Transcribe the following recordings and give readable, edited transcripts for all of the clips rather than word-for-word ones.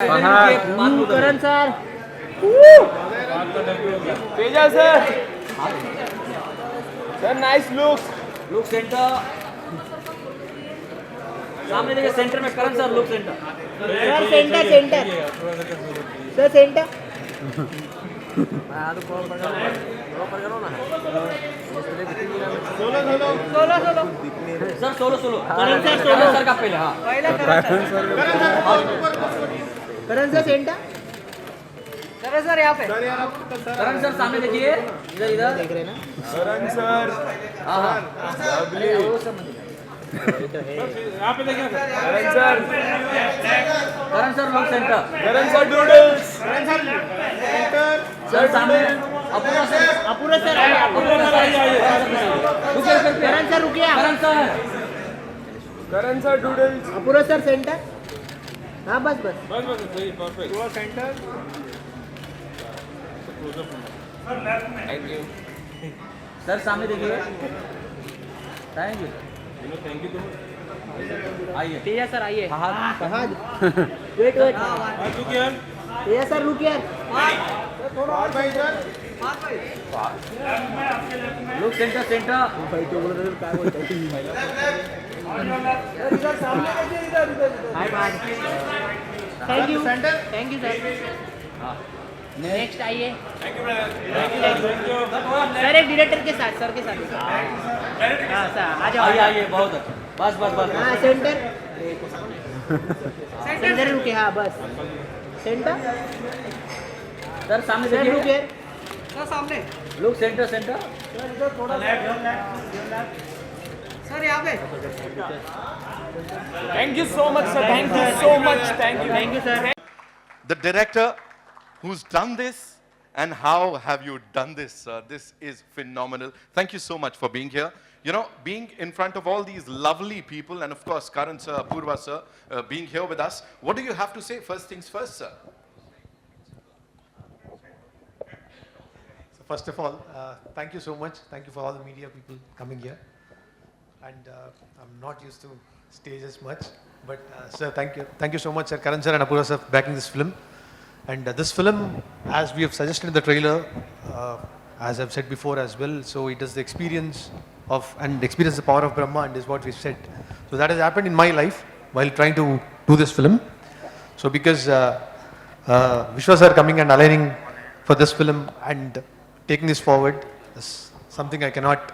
करण sir, Teja sir, sir nice look centre सामने देखिए, centre में Karan sir, look centre sir centre centre sir centre sir solo solo Karan sir, solo sir का पहले। हाँ Karan sir centre Karan sir यहाँ पे करण सर सामने देखिए, इधर इधर देख रहे हैं ना। करण सर, हाँ हाँ करण सर, करण sir look centre, Karan sir doodles, sir सामने अपूर्वा सर, अपूर्व सर आइए, करण सर रुकिए आप। करण सर, करण सर डूडल्स, अपूर्व सर सेंटर। हाँ बस बस थैंक यू। सर सामने देखिए, थैंक यू, आइए तेजा सर आइए। हाँ हाँ वेट वेट तेजा सर रुकिए। Look centre centre, thank you sir. Next आइए सर, एक डायरेक्टर के साथ, सर के साथ। हाँ सर आ जाओ। आइए आइए, बहुत अच्छा, बस बस बस हाँ सेंटर सेंटर रुके। हाँ बस सेंटर सर सामने सर देखिए, रुके सर सामने। लुक सेंटर सेंटर, सर यहाँ पे Thank you so much, sir. Thank you so much. Thank you, sir. The director who's done this, and how have you done this, sir? This is phenomenal. Thank you so much for being here. You know, being in front of all these lovely people, and of course, Karan sir, Apurva sir, being here with us. What do you have to say? First things first, sir. So first of all, thank you so much. Thank you for all the media people coming here. And I'm not used to stages much, but sir, thank you. Thank you so much, sir. Karan sir and Apurva sir backing this film. And this film, as we have suggested in the trailer, as I've said before as well, so it is the experience of, and experience the power of Brahma, and is what we've said. So that has happened in my life while trying to do this film. So because Vishwa sir coming and aligning for this film and taking this forward is something I cannot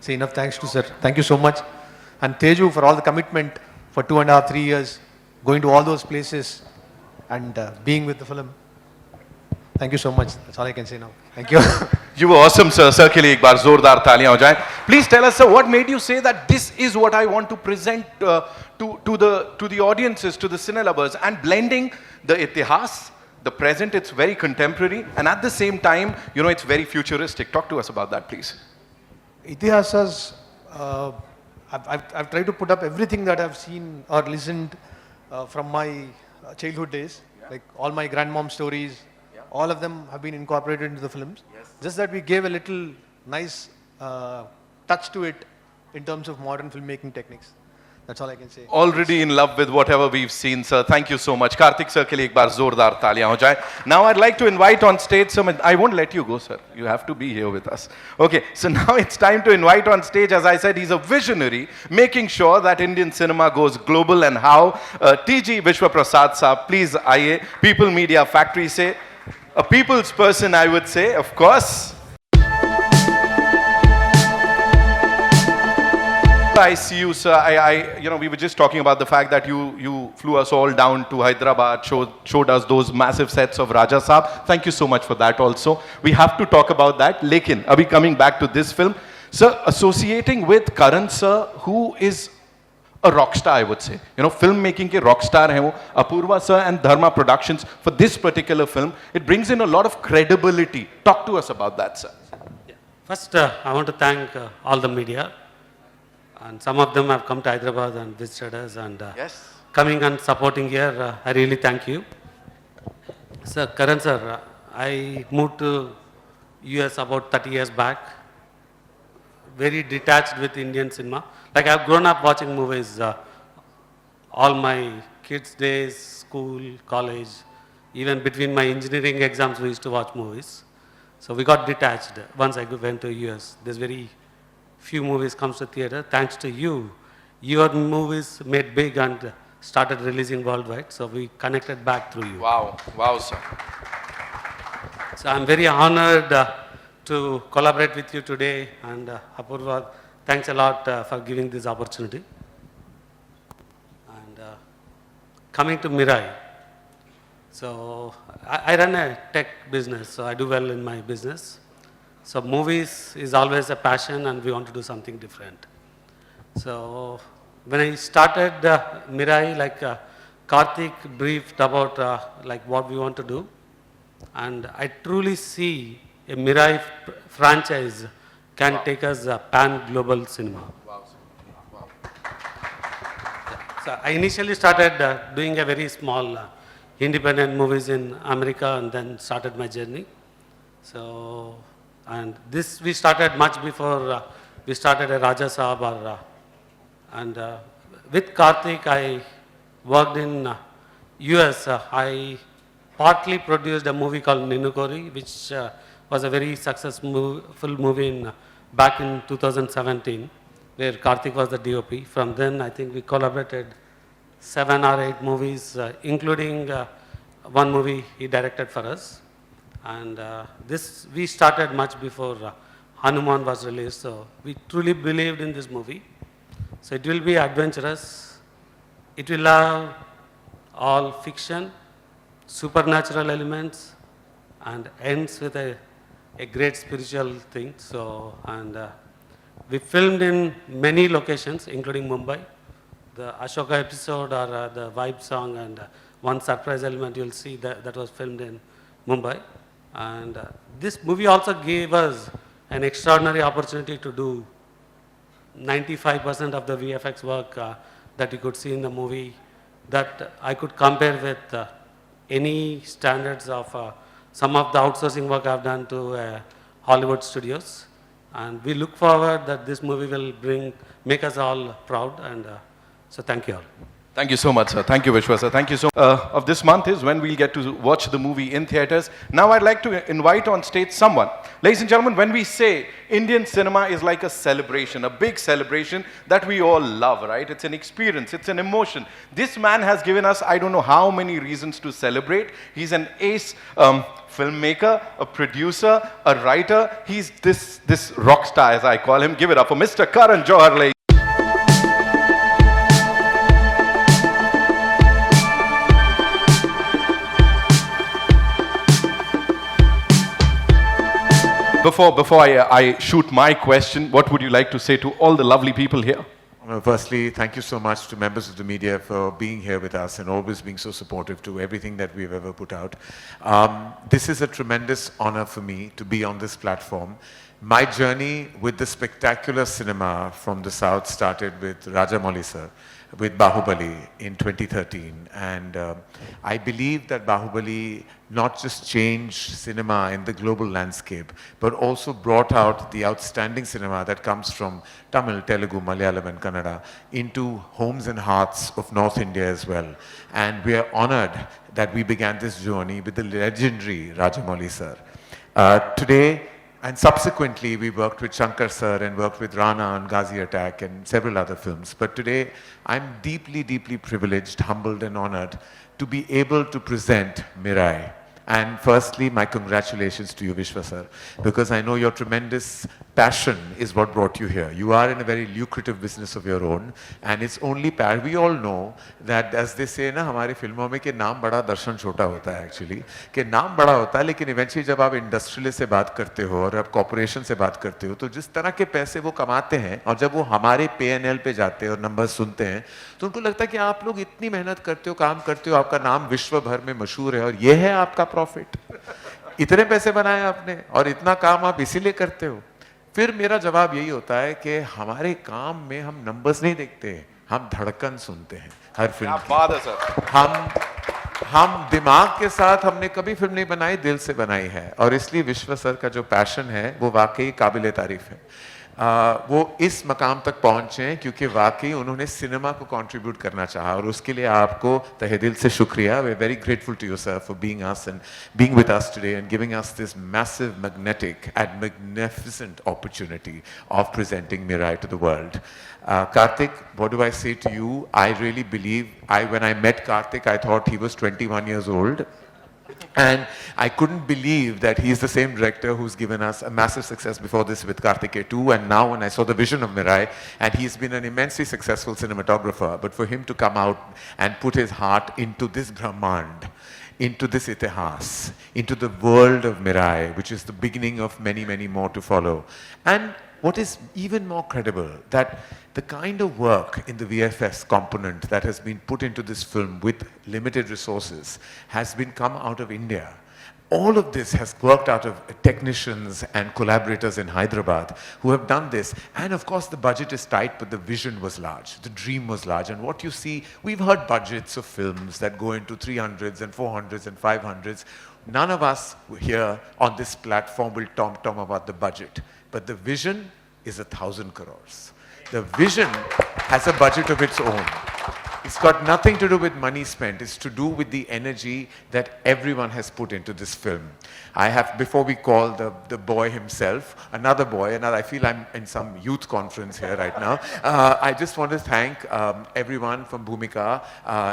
say enough thanks to, sir. Thank you so much. And Teju for all the commitment for 2.5, 3 years, going to all those places and being with the film. Thank you so much. That's all I can say now. Thank you. You were awesome, sir. Sir के लिए एक बार जोरदार तालियां हो जाएं. Please tell us, sir, what made you say that this is what I want to present to the audiences, to the cine lovers, and blending the itihas, the present, it's very contemporary, and at the same time, you know, it's very futuristic. Talk to us about that, please. Itihasas, I've tried to put up everything that I've seen or listened from my childhood days, like all my grandmom stories, all of them have been incorporated into the films. Just that we gave a little nice touch to it in terms of modern filmmaking techniques. That's all I can say. Already in love with whatever we've seen, sir. Thank you so much. Karthik sir के लिए एक बार जोरदार तालियां हो जाएं. Now I'd like to invite on stage some. I won't let you go, sir. You have to be here with us. Okay, so now it's time to invite on stage. As I said, he's a visionary, making sure that Indian cinema goes global. And how TG Vishwa Prasad saab, please आइए. People Media Factory से a people's person, I would say, of course. I see you, sir. You know, we were just talking about the fact that you flew us all down to Hyderabad, showed us those massive sets of Raja Saab. Thank you so much for that also. We have to talk about that. Lekin, abhi coming back to this film, sir, associating with Karan sir, who is a rock star, I would say. You know, filmmaking ke rock star hai wo. Apurva sir and Dharma Productions for this particular film, it brings in a lot of credibility. Talk to us about that, sir. First, I want to thank all the media. And some of them have come to Hyderabad and visited us, and coming and supporting here, I really thank you. Sir, Karan sir, I moved to US about 30 years back. Very detached with Indian cinema. Like I've grown up watching movies all my kids' days, school, college, even between my engineering exams, we used to watch movies. So we got detached once I went to US. There's very few movies comes to theater. Thanks to you, your movies made big and started releasing worldwide. So we connected back through you. Wow. Wow, sir. So I'm very honored to collaborate with you today, and Apurva, thanks a lot for giving this opportunity. And coming to Mirai, so I run a tech business, so I do well in my business. So movies is always a passion, and we want to do something different. So when I started Mirai, like Karthik briefed about like what we want to do, and I truly see a Mirai franchise can take us pan-global cinema. So I initially started doing a very small independent movies in America, and then started my journey. So, and this we started much before we started a Raja Saab, or, and with Karthik I worked in US. I partly produced a movie called Ninukori, which was a very successful movie back in 2017, where Karthik was the DOP. From then, I think we collaborated 7 or 8 movies, including one movie he directed for us. And this, we started much before Hanuman was released, so we truly believed in this movie. So it will be adventurous. It will have all fiction, supernatural elements, and ends with a great spiritual thing. So, and we filmed in many locations, including Mumbai. The Ashoka episode, or the vibe song, and one surprise element you'll see that was filmed in Mumbai. And this movie also gave us an extraordinary opportunity to do 95% of the VFX work that you could see in the movie, that I could compare with any standards of some of the outsourcing work I've done to Hollywood studios. And we look forward that this movie will make us all proud, and so thank you all. Thank you so much, sir. Thank you, Vishwa, sir. Thank you so much. Of this month is when we'll get to watch the movie in theaters. Now I'd like to invite on stage someone. Ladies and gentlemen, when we say Indian cinema is like a celebration, a big celebration that we all love, right? It's an experience, it's an emotion. This man has given us, I don't know how many reasons to celebrate. He's an ace filmmaker, a producer, a writer. He's this rock star, as I call him. Give it up for Mr. Karan Johar, ladies. Before I shoot my question, what would you like to say to all the lovely people here? Well, firstly, thank you so much to members of the media for being here with us and always being so supportive to everything that we've ever put out. This is a tremendous honor for me to be on this platform. My journey with the spectacular cinema from the South started with Rajamouli sir, with Bahubali in 2013. And I believe that Bahubali not just changed cinema in the global landscape, but also brought out the outstanding cinema that comes from Tamil, Telugu, Malayalam and Kannada into homes and hearts of North India as well. And we are honored that we began this journey with the legendary Rajamouli sir. Today, and subsequently, we worked with Shankar sir and worked with Rana on Ghazi Attack and several other films. But today, I'm deeply, deeply privileged, humbled and honored to be able to present Mirai. And firstly, my congratulations to you, Vishwa sir, because I know your tremendous passion is what brought you here. You are in a very lucrative business of your own, and it's only we all know that, as they say ना हमारी फिल्मों में कि नाम बड़ा दर्शन छोटा होता है actually, कि नाम बड़ा होता है, लेकिन eventually जब आप इंडस्ट्रियलिस्ट से बात करते हो और आप कॉर्पोरेशन से बात करते हो, तो जिस तरह के पैसे वो कमाते हैं और जब वो हमारे P&L पे जाते हैं और नंबर्स सुनते हैं, तो उनको लगता है कि आप लोग इतनी मेहनत करते हो, काम करते हो, आपका नाम विश्व भर में मशहूर है और ये है आपका प्रॉफिट, इतने पैसे बनाए आपने और इतना काम आप इसीलिए करते हो। फिर मेरा जवाब यही होता है कि हमारे काम में हम नंबर्स नहीं देखते, हम धड़कन सुनते हैं हर फिल्म की। बात है सर। हम दिमाग के साथ हमने कभी फिल्म नहीं बनाई, दिल से बनाई है, और इसलिए विश्व सर का जो पैशन है वो वाकई काबिले तारीफ है। वो इस मकाम तक पहुंचे हैं क्योंकि वाकई उन्होंने सिनेमा को कंट्रीब्यूट करना चाहा और उसके लिए आपको तहे दिल से शुक्रिया. We are very grateful to you sir for being us and being with us today and giving us this massive magnetic and magnificent opportunity of presenting Mirai to the world. Karthik, what do I say to you? I really believe, when I met Karthik, I thought he was 21 years old. And I couldn't believe that he's the same director who's given us a massive success before this with Karthikeya 2. And now when I saw the vision of Mirai, and he's been an immensely successful cinematographer, but for him to come out and put his heart into this Brahmand, into this itihas, into the world of Mirai, which is the beginning of many, many more to follow. And what is even more credible, that the kind of work in the VFX component that has been put into this film with limited resources has been come out of India. All of this has worked out of technicians and collaborators in Hyderabad who have done this. And of course the budget is tight, but the vision was large, the dream was large. And what you see, we've heard budgets of films that go into 300s and 400s and 500s. None of us here on this platform will tom-tom about the budget. But the vision is 1,000 crores. The vision has a budget of its own. It's got nothing to do with money spent. It's to do with the energy that everyone has put into this film. I have, before we call the boy himself, another boy, I feel I'm in some youth conference here right now. I just want to thank everyone from Bhumika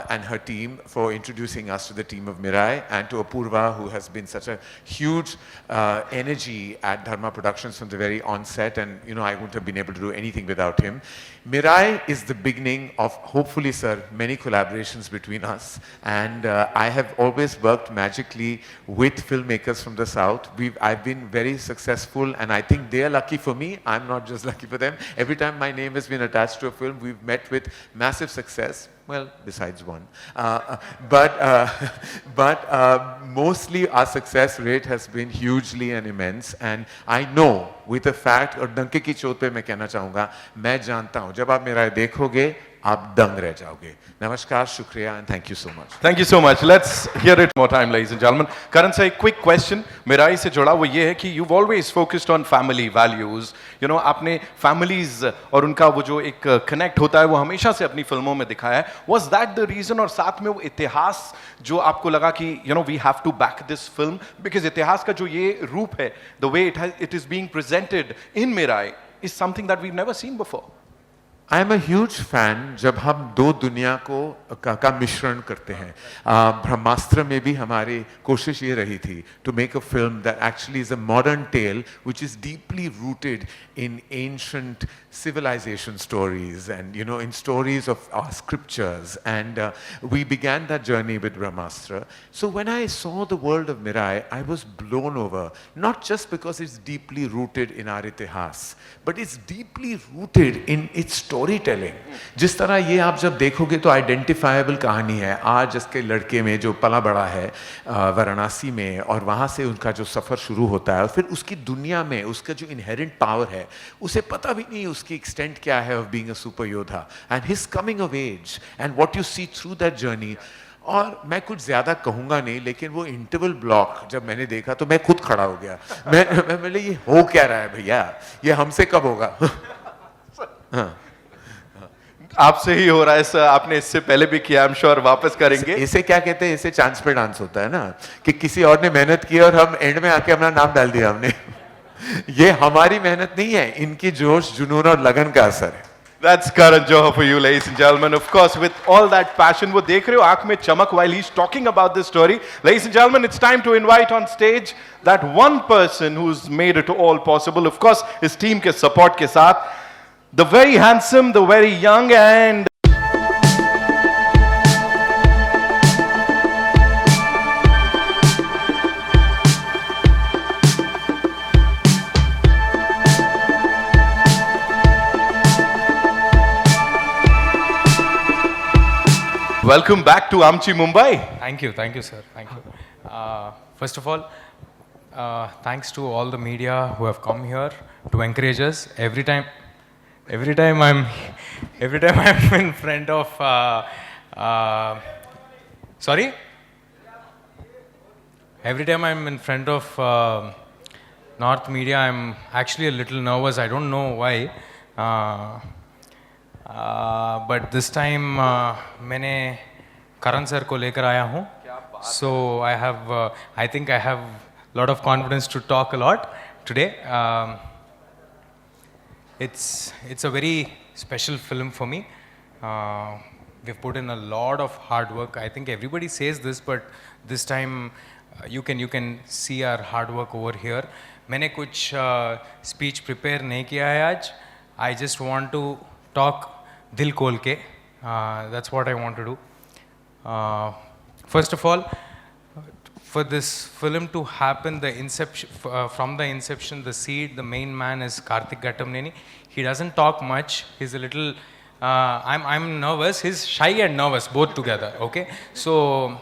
and her team for introducing us to the team of Mirai, and to Apurva, who has been such a huge energy at Dharma Productions from the very onset, and I wouldn't have been able to do anything without him. Mirai is the beginning of, hopefully, sir, many collaborations between us, and I have always worked magically with filmmakers from the South. I've been very successful, and I think they are lucky for me. I'm not just lucky for them. Every time my name has been attached to a film, we've met with massive success. Well, besides one. But mostly our success rate has been hugely and immense. And I know with the fact, और डंके की चोट पे मैं कहना चाहूँगा, मैं जानता हूँ जब आप मेरा देखोगे आप दंग रह जाओगे. Namaskar, shukriya, and thank you so much. Thank you so much. Let's hear it more time, ladies and gentlemen. Karan sir, a quick question. Mirai से जुड़ा वो ये है कि you've always focused on family values. आपने families और उनका वो जो एक connect होता है वो हमेशा से अपनी फिल्मों में दिखाया है. Was that the reason, और साथ में वो इतिहास जो आपको लगा कि we have to back this film because इतिहास का जो ये रूप है, the way it is being presented in Mirai is something that we've never seen before. I am a huge fan जब हम दो दुनिया का मिश्रण करते हैं. ब्रह्मास्त्र में भी हमारी कोशिश ये रही थी to make a film that actually is a modern tale which is deeply rooted in ancient civilization stories and in stories of our scriptures, and we began that journey with Brahmastra. So when I saw the world of Mirai, I was blown over, not just because it's deeply rooted in our itihas, but it's deeply rooted in its storytelling. जिस तरह ये आप जब देखोगे तो identifiable कहानी है आज जिसके लड़के में जो पला बड़ा है वाराणसी में, और वहाँ से उनका जो सफ़र शुरू होता है और फिर उसकी दुनिया में उसका जो इनहेरेंट पावर है उसे पता भी नहीं उसकी एक्सटेंट क्या है of being a super yoddha, and his coming of age and what you see through that journey. और मैं कुछ ज़्यादा कहूँगा नहीं, लेकिन वो इंटरवल ब्लॉक जब मैंने देखा तो मैं खुद खड़ा हो गया. मैं बोले ये हो क्या रहा है भैया, ये हमसे कब होगा. हाँ, आपसे ही हो रहा है सर, आपने इससे पहले भी किया, आई एम श्योर वापस करेंगे. इसे क्या कहते हैं, इसे चांस पे डांस होता है ना, कि किसी और ने मेहनत की और हम एंड में आके अपना नाम डाल दिया हमने. ये हमारी मेहनत नहीं है, इनकी जोश जुनून और लगन का असर है. That's Karan Johar for you, ladies and gentlemen. Of course, with all that passion, वो देख रहे हो आंख में चमक while he's talking about this story. Ladies and gentlemen, it's time to invite on stage that one person who's made it all possible. Of course, his team के support के साथ, the very handsome, the very young, and welcome back to Amchi, Mumbai. Thank you, sir. Thank you. First of all, thanks to all the media who have come here to encourage us. Every time I'm in front of. Sorry. Every time I'm in front of North media, I'm actually a little nervous. I don't know why. But this time मैंने Karan sir को लेकर आया हूँ. So I think I have a lot of confidence to talk a lot today. It's a very special film for me. We've put in a lot of hard work. I think everybody says this, but this time you can see our hard work over here. मैंने कुछ speech prepare नहीं किया है आज. I just want to talk दिल खोल के. That's what I want to do. First of all, for this film to happen, from the inception, the seed, the main man is Karthik Ghattamneni. He doesn't talk much. He's a little. I'm nervous. He's shy and nervous both together. Okay, so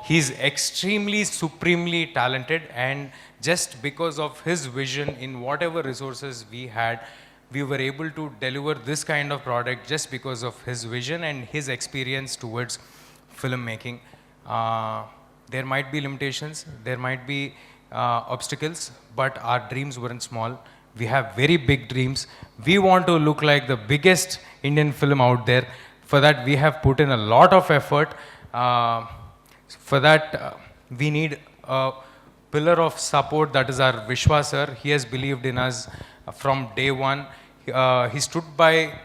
he's extremely, supremely talented, and just because of his vision in whatever resources we had, we were able to deliver this kind of product just because of his vision and his experience towards filmmaking. There might be limitations, there might be obstacles, but our dreams weren't small. We have very big dreams. We want to look like the biggest Indian film out there. For that, we have put in a lot of effort. For that, we need a pillar of support, that is our Vishwa sir. He has believed in us from day one. He stood by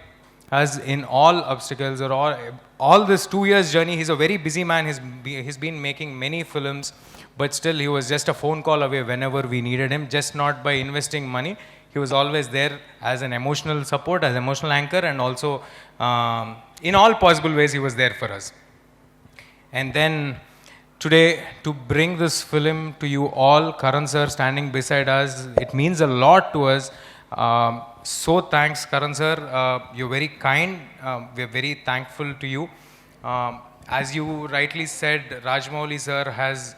us in all obstacles or all this 2 years journey. He's a very busy man. He's been making many films, but still he was just a phone call away whenever we needed him, just not by investing money. He was always there as an emotional support, as emotional anchor, and also in all possible ways he was there for us. And then today, to bring this film to you all, Karan sir standing beside us, it means a lot to us. So thanks, Karan sir. You're very kind. We're very thankful to you. As you rightly said, Rajamouli sir has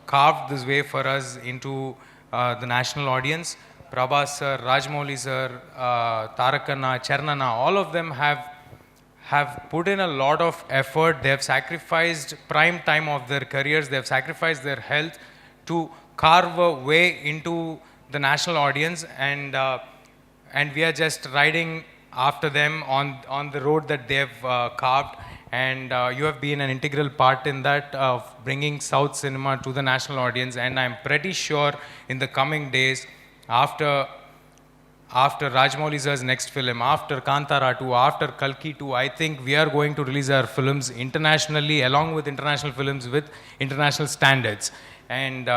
carved this way for us into the national audience. Prabhas sir, Rajamouli sir, Tarakana, Chernana, all of them have put in a lot of effort. They have sacrificed prime time of their careers. They have sacrificed their health to carve a way into the national audience, and we are just riding after them on the road that they have carved. And you have been an integral part in that, of bringing South cinema to the national audience. And I'm pretty sure in the coming days, after Rajamouli sir's next film, after Kantara 2, after Kalki 2, I think we are going to release our films internationally, along with international films with international standards. And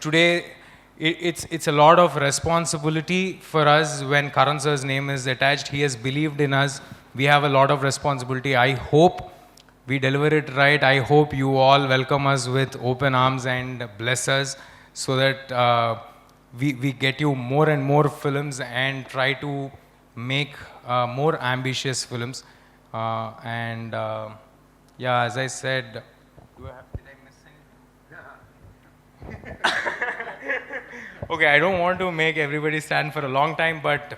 today, it's a lot of responsibility for us when Karan sir's name is attached. He has believed in us. We have a lot of responsibility. I hope we deliver it right. I hope you all welcome us with open arms and bless us, so that we get you more and more films and try to make more ambitious films. Yeah, as I said, did I miss anything? Okay, I don't want to make everybody stand for a long time, but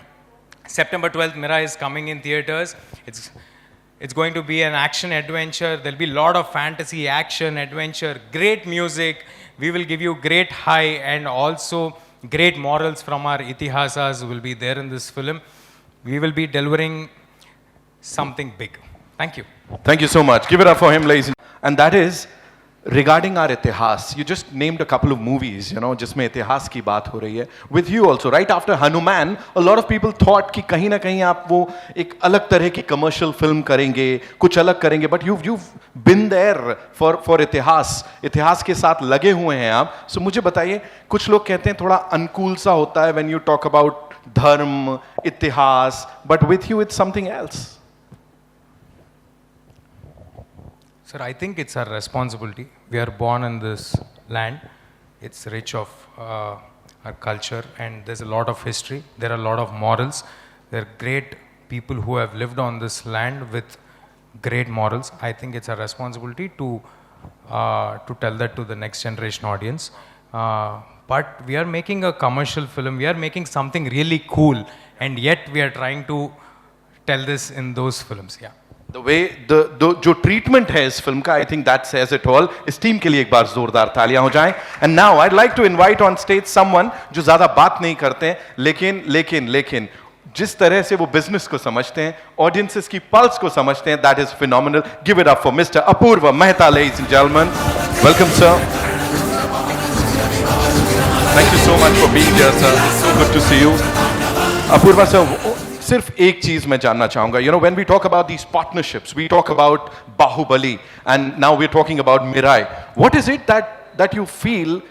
September 12th, Mira is coming in theaters. It's going to be an action adventure. There'll be a lot of fantasy, action, adventure, great music. We will give you great high, and also great morals from our itihasas will be there in this film. We will be delivering something big. Thank you. Thank you so much. Give it up for him, ladies. And that is regarding our itihas. You just named a couple of movies, जिसमें इतिहास की बात हो रही है. With you also, right after Hanuman, a lot of people thought कि कहीं ना कहीं आप वो एक अलग तरह की commercial film करेंगे, कुछ अलग करेंगे. But you've been there for इतिहास के साथ लगे हुए हैं आप. So मुझे बताइए, कुछ लोग कहते हैं थोड़ा अनकूल सा होता है when you talk about धर्म, इतिहास, but with you it's something else. Sir, I think it's our responsibility. We are born in this land. It's rich of our culture, and there's a lot of history. There are a lot of morals. There are great people who have lived on this land with great morals. I think it's our responsibility to tell that to the next generation audience. But we are making a commercial film. We are making something really cool, and yet we are trying to tell this in those films. Yeah. The way the जो treatment है इस film का, I think that says it all. इस team के लिए एक बार जोरदार तालियां हो जाएं. And now I'd like to invite on stage someone जो ज़्यादा बात नहीं करते हैं, लेकिन जिस तरह से वो business को समझते हैं, audiences की pulse को समझते हैं, that is phenomenal. Give it up for Mr. Apurva Mehta, ladies and gentlemen. Welcome, sir. Thank you so much for being here, sir. So good to see you. Apurva, sir. सिर्फ एक चीज मैं जानना चाहूंगा. You know, when we talk about these partnerships, we talk about Bahubali, and now we're talking about Mirai. What is it that you feel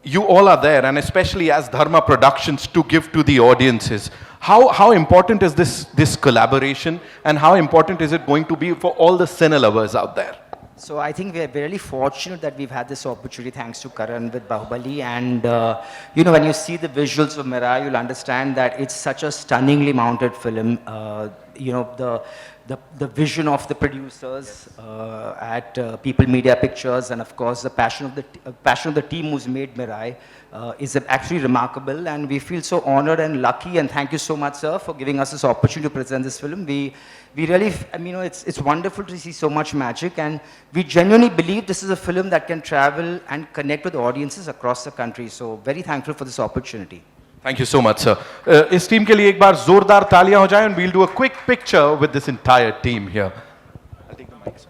you all are there, and especially as Dharma Productions, to give to the audiences? How important is this collaboration, and how important is it going to be for all the cine lovers out there? So I think we're really fortunate that we've had this opportunity thanks to Karan with Bahubali, and when you see the visuals of Mirai, you'll understand that it's such a stunningly mounted film. The vision of the producers at People Media Pictures, and of course the passion of the team who's made Mirai is actually remarkable, and we feel so honored and lucky, and thank you so much, sir, for giving us this opportunity to present this film. We really, it's wonderful to see so much magic, and we genuinely believe this is a film that can travel and connect with audiences across the country. So very thankful for this opportunity. Thank you so much, sir. इस team के लिए एक बार जोरदार तालियां हो जाएं, and we'll do a quick picture with this entire team here. I'll take the mic, sir.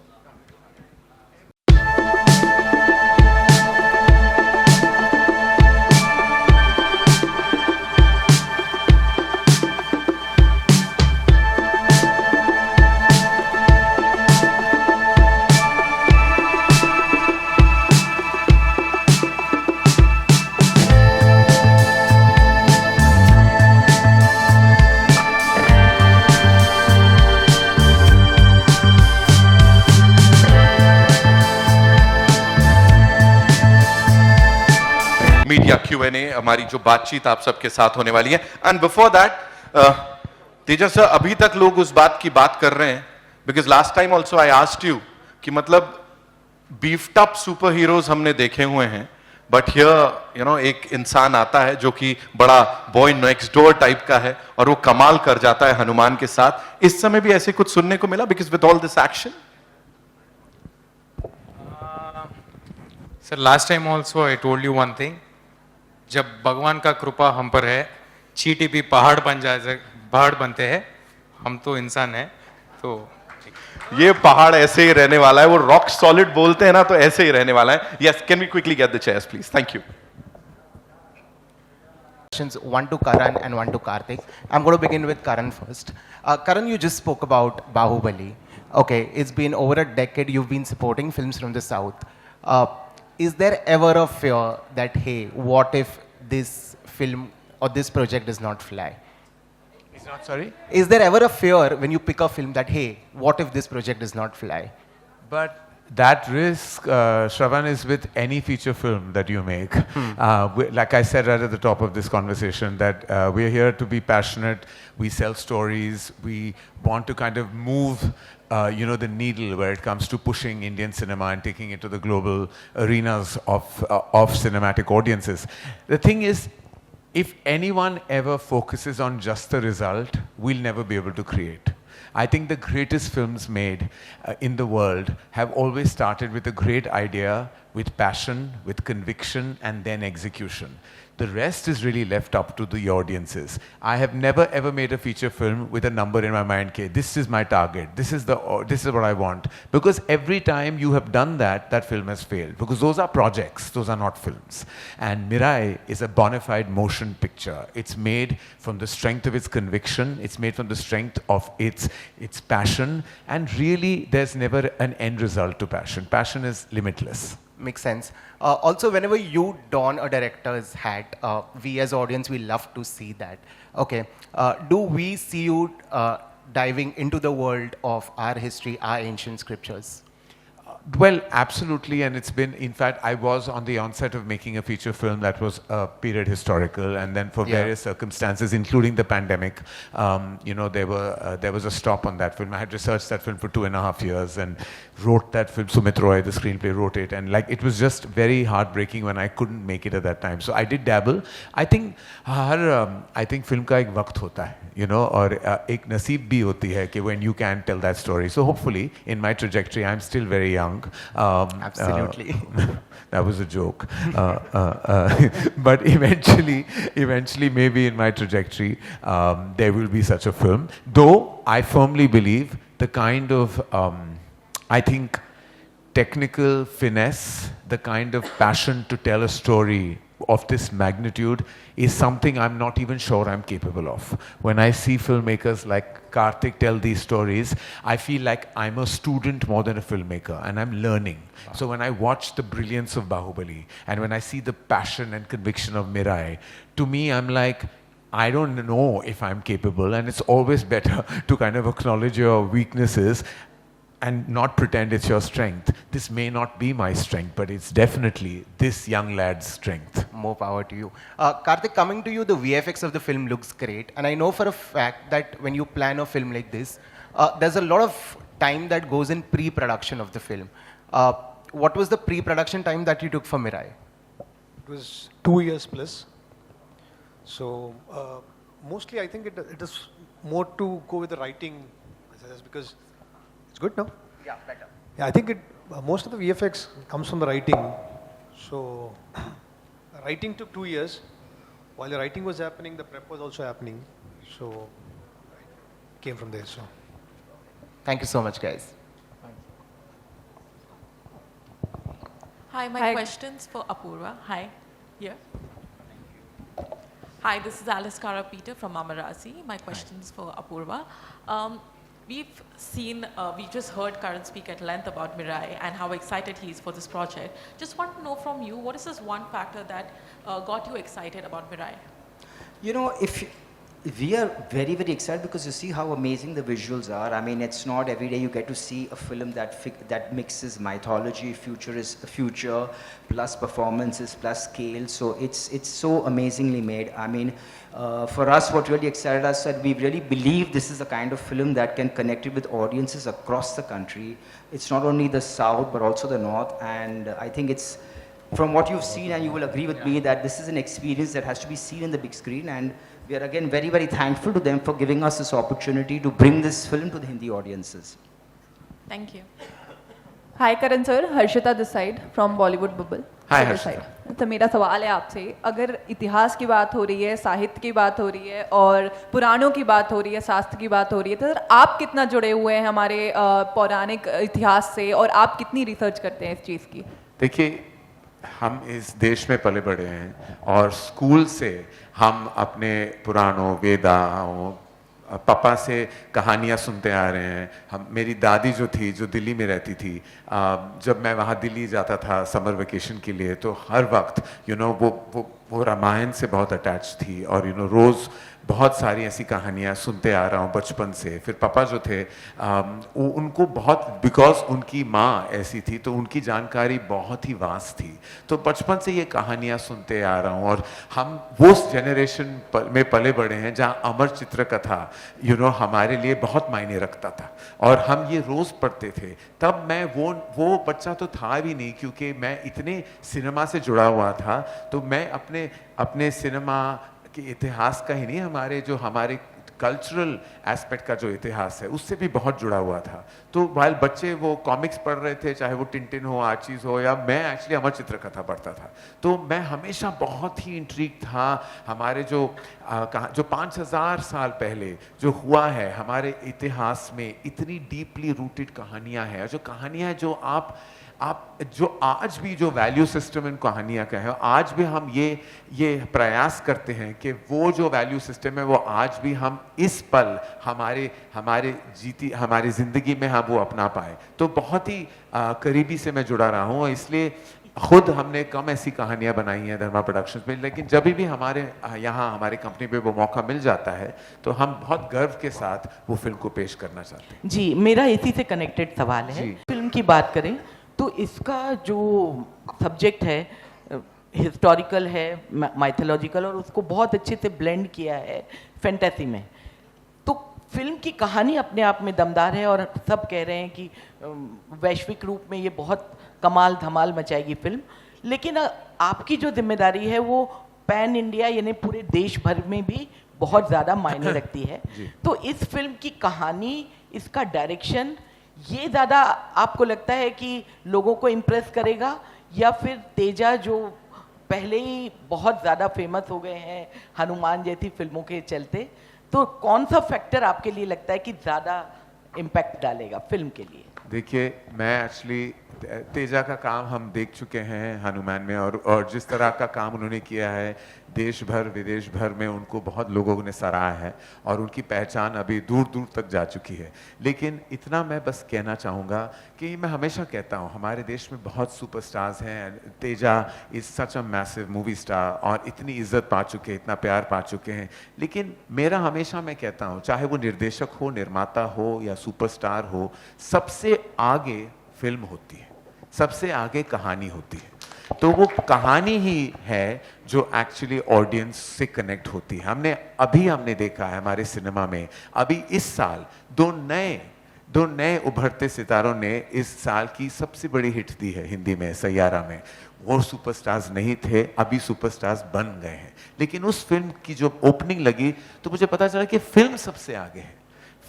Media Q&A, हमारी जो बातचीत आप सबके साथ होने वाली है. And before that, Tejas sir, अभी तक लोग उस बात की बात कर रहे हैं, because last time also I asked you कि मतलब बीफ्ड अप सुपर हीरोज हमने देखे हुए हैं, बट हियर एक इंसान आता है जो कि बड़ा बॉय नेक्स्ट डोर टाइप का है, और वो कमाल कर जाता है हनुमान के साथ. इस समय भी ऐसे कुछ सुनने को मिला, because with all this action? Sir, last time also I told you one thing, जब भगवान का कृपा हम पर है, चींटी भी पहाड़ बनते हैं, हम तो इंसान हैं, तो ये पहाड़ ऐसे ही रहने वाला है. वो रॉक सॉलिड बोलते हैं ना, तो ऐसे ही रहने वाला है. Yes, can we quickly get the chairs please? Thank you. One to Karan and one to Karthik. I'm going to begin with Karan first. Karan, you just spoke about Bahubali. Okay, it's been over a decade you've been supporting films from the South. Is there ever a fear that, hey, what if this film or this project does not fly? It's not, sorry? Is there ever a fear when you pick a film that, hey, what if this project does not fly? But that risk, Shravan, is with any feature film that you make. Like I said right at the top of this conversation, that we're here to be passionate, we sell stories, we want to kind of move the needle where it comes to pushing Indian cinema and taking it to the global arenas of cinematic audiences. The thing is, if anyone ever focuses on just the result, we'll never be able to create. I think the greatest films made in the world have always started with a great idea, with passion, with conviction, and then execution. The rest is really left up to the audiences. I have never ever made a feature film with a number in my mind, okay, this is my target, this is what I want. Because every time you have done that, that film has failed. Because those are projects, those are not films. And Mirai is a bona fide motion picture. It's made from the strength of its conviction, it's made from the strength of its passion, and really there's never an end result to passion. Passion is limitless. Makes sense. Also, whenever you don a director's hat, we as audience, we love to see that. Okay, do we see you diving into the world of our history, our ancient scriptures? Well, absolutely, and it's been, in fact, I was on the onset of making a feature film that was period historical, and then for various circumstances, including the pandemic, there was a stop on that film. I had researched that film for 2.5 years and wrote that film. Sumit Roy, the screenplay, wrote it, and like it was just very heartbreaking when I couldn't make it at that time. So I did dabble. I think film का एक वक्त होता है, और एक नसीब भी होती है कि when you can tell that story. So hopefully, in my trajectory, I'm still very young. Absolutely. That was a joke. But eventually, maybe in my trajectory, there will be such a film. Though I firmly believe the kind of, I think, technical finesse, the kind of passion to tell a story of this magnitude is something I'm not even sure I'm capable of. When I see filmmakers like Karthik tell these stories, I feel like I'm a student more than a filmmaker, and I'm learning. Wow. So when I watch the brilliance of Bahubali, and when I see the passion and conviction of Mirai, to me I'm like, I don't know if I'm capable, and it's always better to kind of acknowledge your weaknesses and not pretend it's your strength. This may not be my strength, but it's definitely this young lad's strength. More power to you. Karthik, coming to you, the VFX of the film looks great. And I know for a fact that when you plan a film like this, there's a lot of time that goes in pre-production of the film. What was the pre-production time that you took for Mirai? It was 2 years plus. So mostly I think it is more to go with the writing, because it's good now. Yeah, better. Yeah, I think most of the VFX comes from the writing. So writing took 2 years. While the writing was happening, the prep was also happening. So it came from there. So thank you so much, guys. Hi, my question's for Apurva. Hi, here. Hi, this is Alice Kara-Peter from Mamarazzi. My question's for Apurva. We've just heard Karan speak at length about Mirai and how excited he is for this project. Just want to know from you, what is this one factor that got you excited about Mirai? We are very, very excited because you see how amazing the visuals are. I mean, it's not every day you get to see a film that mixes mythology, future, plus performances, plus scale. So it's so amazingly made. I mean, for us, what really excited us that we really believe this is the kind of film that can connect it with audiences across the country. It's not only the South, but also the North. And I think it's, from what you've seen, and you will agree with me, that this is an experience that has to be seen in the big screen. And we are again very, very thankful to them for giving us this opportunity to bring this film to the Hindi audiences. Thank you. Hi Karan sir, Harshita this side from Bollywood Bubble. Hi Harshita. तो मेरा सवाल है आपसे, अगर इतिहास की बात हो रही है, साहित्य की बात हो रही है और पुराणों की बात हो रही है, शास्त्र की बात हो रही है, तो सर आप कितना जुड़े हुए हैं हमारे पौराणिक इतिहास से और आप कितनी रिसर्च करते हैं इस चीज़ की? देखिए, हम इस देश में पले बड़े हैं और स्कूल से हम अपने पुराणों, वेदाओं, पापा से कहानियाँ सुनते आ रहे हैं. मेरी दादी जो थी, जो दिल्ली में रहती थी, जब मैं वहाँ दिल्ली जाता था समर वेकेशन के लिए, तो हर वक्त वो रामायण से बहुत अटैच थी और रोज़ बहुत सारी ऐसी कहानियाँ सुनते आ रहा हूँ बचपन से. फिर पापा जो थे, उनको बहुत, बिकॉज उनकी माँ ऐसी थी तो उनकी जानकारी बहुत ही वास्ट थी, तो बचपन से ये कहानियाँ सुनते आ रहा हूँ. और हम वो जनरेशन में पले बड़े हैं जहाँ अमर चित्र कथा हमारे लिए बहुत मायने रखता था और हम ये रोज़ पढ़ते थे. तब मैं वो बच्चा तो था भी नहीं, क्योंकि मैं इतने सिनेमा से जुड़ा हुआ था, तो मैं अपने सिनेमा कि इतिहास का ही नहीं, हमारे कल्चरल एस्पेक्ट का जो इतिहास है उससे भी बहुत जुड़ा हुआ था. तो वाइल बच्चे वो कॉमिक्स पढ़ रहे थे, चाहे वो टिंटिन हो, आर्चीज हो, या मैं एक्चुअली अमर चित्र कथा पढ़ता था, तो मैं हमेशा बहुत ही इंट्रिग था. हमारे जो 5000 साल पहले जो हुआ है हमारे इतिहास में, इतनी डीपली रूटेड कहानियाँ हैं, जो कहानियाँ जो आप जो आज भी जो वैल्यू सिस्टम इन कहानियाँ का है, आज भी हम ये प्रयास करते हैं कि वो जो वैल्यू सिस्टम है वो आज भी हम इस पल हमारी ज़िंदगी में हम वो अपना पाए. तो बहुत ही करीबी से मैं जुड़ा रहा हूँ, इसलिए खुद हमने कम ऐसी कहानियाँ बनाई हैं धर्मा प्रोडक्शंस में, लेकिन जब भी हमारे यहाँ हमारी कंपनी पे वो मौका मिल जाता है तो हम बहुत गर्व के साथ वो फिल्म को पेश करना चाहते हैं. जी, मेरा इसी से कनेक्टेड सवाल है. फिल्म की बात करें तो इसका जो सब्जेक्ट है हिस्टोरिकल है, माइथोलॉजिकल, और उसको बहुत अच्छे से ब्लेंड किया है फैंटेसी में। तो फिल्म की कहानी अपने आप में दमदार है और सब कह रहे हैं कि वैश्विक रूप में ये बहुत कमाल धमाल मचाएगी फिल्म। लेकिन आपकी जो जिम्मेदारी है वो पैन इंडिया यानी पूरे देश भर में भी बहुत ज़्यादा मायने रखती है। तो इस फिल्म की कहानी, इसका डायरेक्शन, ये ज़्यादा आपको लगता है कि लोगों को इम्प्रेस करेगा, या फिर तेजा जो पहले ही बहुत ज़्यादा फेमस हो गए हैं हनुमान जैसी फिल्मों के चलते, तो कौन सा फैक्टर आपके लिए लगता है कि ज़्यादा इम्पैक्ट डालेगा फिल्म के लिए? देखिए, मैं एक्चुअली तेजा का काम हम देख चुके हैं हनुमान में, और जिस तरह का काम उन्होंने किया है देश भर विदेश भर में उनको बहुत लोगों ने सराहा है और उनकी पहचान अभी दूर दूर तक जा चुकी है। लेकिन इतना मैं बस कहना चाहूँगा कि मैं हमेशा कहता हूँ हमारे देश में बहुत सुपरस्टार्स हैं। Teja is such a massive movie star और इतनी इज्जत पा चुके हैं, इतना प्यार पा चुके हैं। लेकिन मेरा हमेशा मैं कहता हूँ, चाहे वो निर्देशक हो, निर्माता हो या सुपरस्टार हो, सबसे आगे फिल्म होती है, सबसे आगे कहानी होती है। तो वो कहानी ही है जो एक्चुअली ऑडियंस से कनेक्ट होती है। हमने देखा है हमारे सिनेमा में अभी इस साल दो नए उभरते सितारों ने इस साल की सबसे बड़ी हिट दी है हिंदी में, सैयारा में। वो सुपरस्टार्स नहीं थे, अभी सुपरस्टार्स बन गए हैं। लेकिन उस फिल्म की जो ओपनिंग लगी तो मुझे पता चला कि फिल्म सबसे आगे है,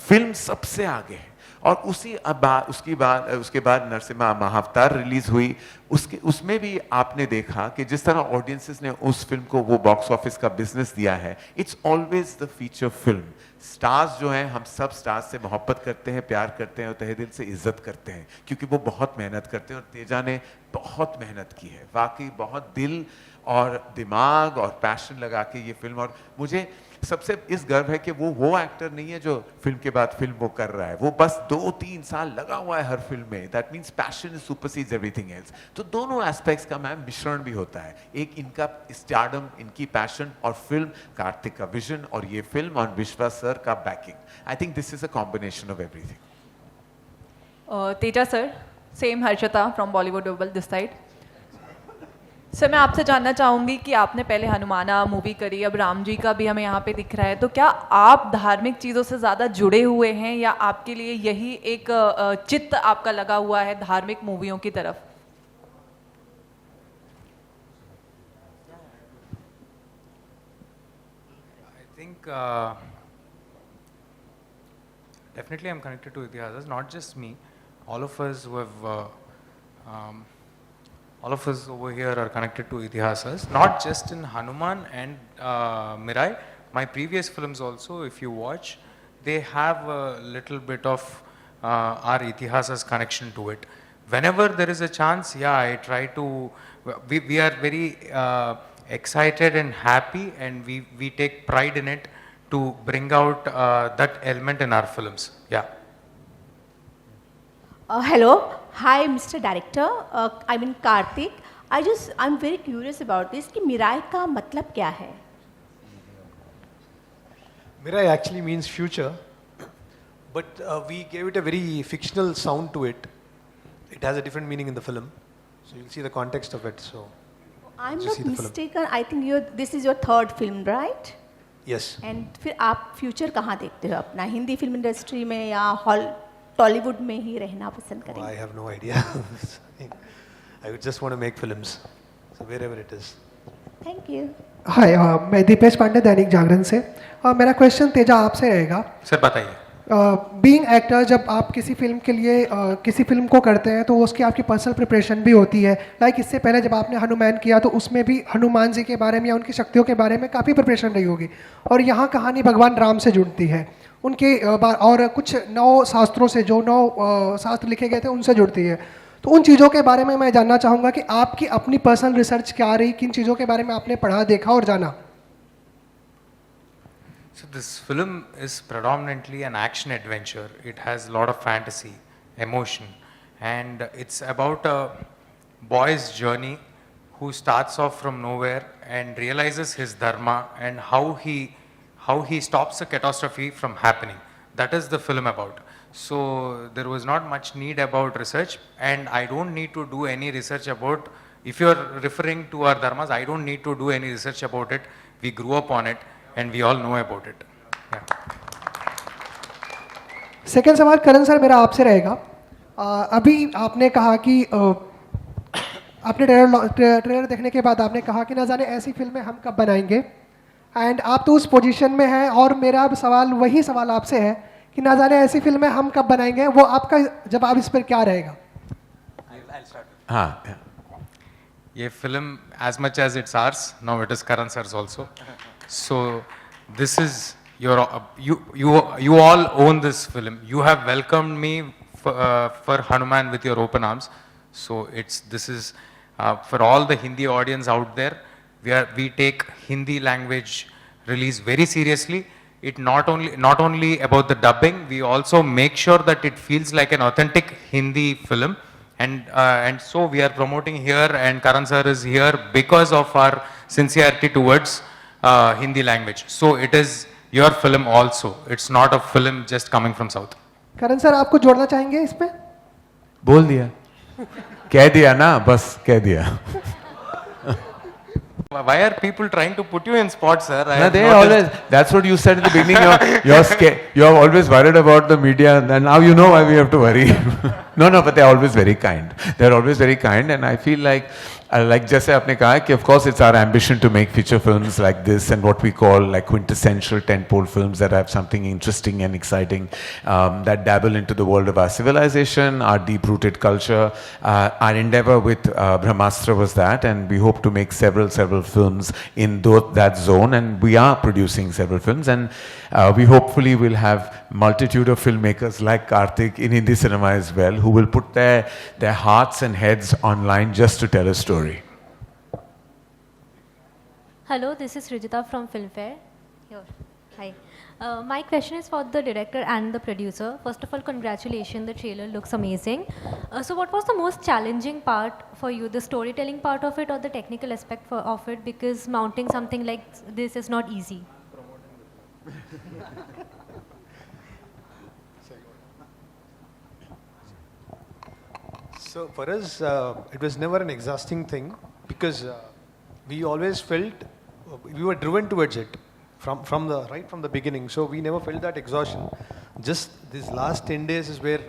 फिल्म सबसे आगे है। और उसके बाद नरसिम्हा महाअवतार रिलीज हुई, उसमें भी आपने देखा कि जिस तरह ऑडियंसेस ने उस फिल्म को वो बॉक्स ऑफिस का बिजनेस दिया है। It's always the feature film. Stars जो हैं, हम सब स्टार्स से मोहब्बत करते हैं, प्यार करते हैं और तहे दिल से इज्जत करते हैं, क्योंकि वो बहुत मेहनत करते हैं। और तेजा ने बहुत मेहनत की है, वाकई बहुत दिल और दिमाग और पैशन लगा के ये फिल्म। और मुझे सबसे इस गर्व है कि वो एक्टर नहीं है जो फिल्म के बाद फिल्म वो कर रहा है, वो बस 2-3 साल लगा हुआ है हर फिल्म में। That means passion supersedes everything else. तो दोनों एस्पेक्ट्स का मैम मिश्रण भी होता है, एक इनका स्टारडम, इनकी पैशन, और फिल्म कार्तिक का विजन, और ये फिल्म और विश्वास सर का banking. I think this is a combination of everything. Teja sir, same Harshita from Bollywood double this side. Sir, मैं आपसे जानना चाहूँगी कि आपने पहले हनुमाना मूवी करी, अब राम जी का भी हमें यहाँ पे दिख रहा है, तो क्या आप धार्मिक चीज़ों से ज़्यादा जुड़े हुए हैं या आपके लिए यही एक चित्त आपका लगा हुआ है धार्मिक मूवियों की तरफ? I think definitely I'm connected to Itihasas, not just me. All of us who have all of us over here are connected to Itihasas, not just in Hanuman and Mirai. My previous films also, if you watch, they have a little bit of our Itihasas connection to it. Whenever there is a chance, yeah, I try to, we are very excited and happy, and we take pride in it to bring out that element in our films. Yeah. Hello. Hi, Mr. Director. I mean Karthik. I'm very curious about this. कि Mirae का मतलब क्या है? Mirai actually means future, but we gave it a very fictional sound to it. It has a different meaning in the film, so you'll see the context of it. So, I'm not mistaken. I think this is your third film, right? Yes. And फिर आप future कहाँ देखते हो अपना? Hindi film industry में या Tollywood में ही रहना पसंद करेंगे? I have no idea. I would just want to make films, so wherever it is. Thank you. हाय, मैं दीपेश पांडे, दैनिक जागरण से। मेरा क्वेश्चन तेजा आपसे रहेगा। सर बताइए। बीइंग एक्टर, जब आप किसी फिल्म के लिए किसी फिल्म को करते हैं तो उसकी आपकी पर्सनल प्रिपरेशन भी होती है। लाइक इससे पहले जब आपने हनुमान किया तो उसमें भी हनुमान जी के बारे में या उनकी शक्तियों के बारे में काफ़ी प्रिपरेशन रही होगी, और यहाँ कहानी भगवान राम से जुड़ती है, उनके और कुछ 9 शास्त्रों से, जो 9 शास्त्र लिखे गए थे उनसे जुड़ती है। तो उन चीज़ों के बारे में मैं जानना चाहूँगा कि आपकी अपनी पर्सनल रिसर्च क्या रही, किन चीज़ों के बारे में आपने पढ़ा, देखा और जाना। So this film is predominantly an action adventure. It has a lot of fantasy, emotion, and it's about a boy's journey who starts off from nowhere and realizes his dharma and how he stops a catastrophe from happening. That is the film about. So there was not much need about research, and I don't need to do any research about, if you're referring to our dharmas, I don't need to do any research about it. We grew up on it and we all know about it. Second सवाल करण sir मेरा आपसे रहेगा। अभी आपने कहा कि आपने trailer देखने के बाद आपने कहा कि ना जाने ऐसी फिल्में हम कब बनाएंगे, एंड आप तो उस पोजीशन में हैं, और मेरा सवाल वही सवाल आपसे है कि ना जाने ऐसी फिल्में हम कब बनाएंगे, वो आपका जवाब इस पर क्या रहेगा? हाँ, ये film, as much as it's ours, now it is Karan sir's also. So this is your, you all own this film. You have welcomed me for Hanuman with your open arms. So this is for all the Hindi audience out there. We take Hindi language release very seriously. It not only about the dubbing, we also make sure that it feels like an authentic Hindi film. And so we are promoting here, and Karan sir is here because of our sincerity towards Hindi language. So it is your film also. It's not a film just coming from South. Karan sir आपको जोड़ना चाहेंगे इस पे? बोल दिया, कह दिया ना, बस कह दिया. Why are people trying to put you in spot, sir? No, they always, that's what you said at the beginning. You're scared. You're always worried about the media, and now you know why we have to worry. No, but they're always very kind. They're always very kind, and I feel like जैसे आपने कहा कि of course it's our ambition to make feature films like this and what we call like quintessential tentpole films that have something interesting and exciting, that dabble into the world of our civilization, our deep-rooted culture. Our endeavor with Brahmastra was that, and we hope to make several films in that zone, and we are producing several films, and we hopefully will have multitude of filmmakers like Karthik in Hindi cinema as well, who will put their hearts and heads online just to tell a story. Hello, this is Rijita from Filmfare. Here. Hi. My question is for the director and the producer. First of all, congratulations, the trailer looks amazing. So what was the most challenging part for you, the storytelling part of it or the technical aspect of it? Because mounting something like this is not easy. So for us, it was never an exhausting thing, because we always felt we were driven towards it right from the beginning. So we never felt that exhaustion. Just this last 10 days is where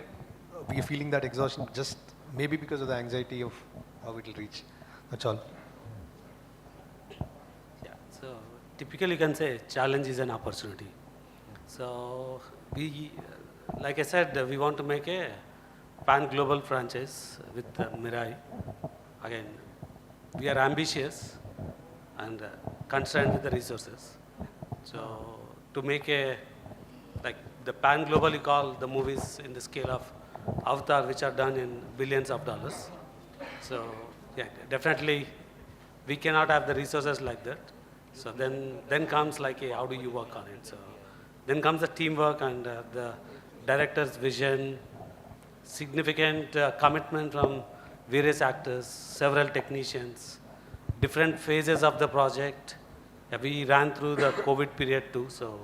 we are feeling that exhaustion, just maybe because of the anxiety of how it will reach. That's all. Yeah, so typically you can say challenge is an opportunity. So we, like I said, we want to make a pan-global franchise with Mirai. Again, we are ambitious and constrained with the resources. So to make like the pan-global, you call the movies in the scale of Avatar, which are done in billions of dollars. So yeah, definitely we cannot have the resources like that. So then comes like how do you work on it? So then comes the teamwork and the director's vision, significant commitment from various actors, several technicians, different phases of the project. We ran through the COVID period too. So,